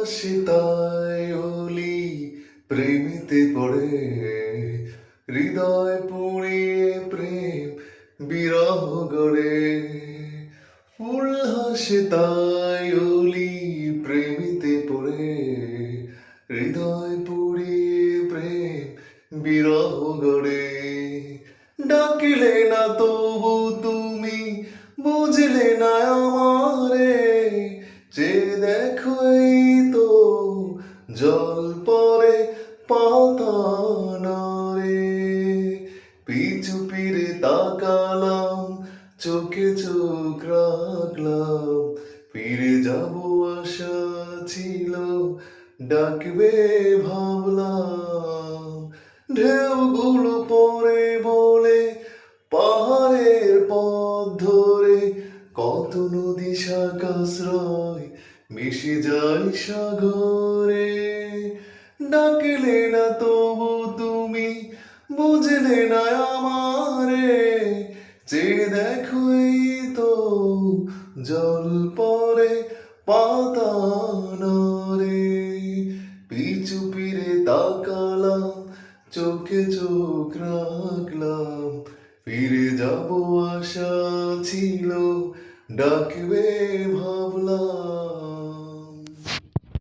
হাসি তাই হলি প্রেমিতে পড়ে হৃদয় পুড়িয়ে প্রেম বিরহ গড়ে ফুল হাসি তাই হলি প্রেমিতে পড়ে হৃদয় পুড়িয়ে প্রেম বিরহ গড়ে ডাকিলে না তবু তুমি বুঝলে না আমারে যে দেখো এই তো জল পরে পাতা নড়ে পিছু ফিরে তাকালাম চোখে চোখ রাখলাম ফিরে যাব আশা ছিল ডাকবে ভাবলাম ঢেউগুলো পরে বলে পাহাড়ের পথ ধরে কত নদী শাখাশ্রয় মিশে যায় সাগরে ডাকলে না তবু তুমি বুঝলে না আমারে যে দেখো এই তো জল পরে পাতা নড়ে পিছু ফিরে তাকালাম চোখে চোখ রাখলাম ফিরে যাব আশা ছিল ডাকবে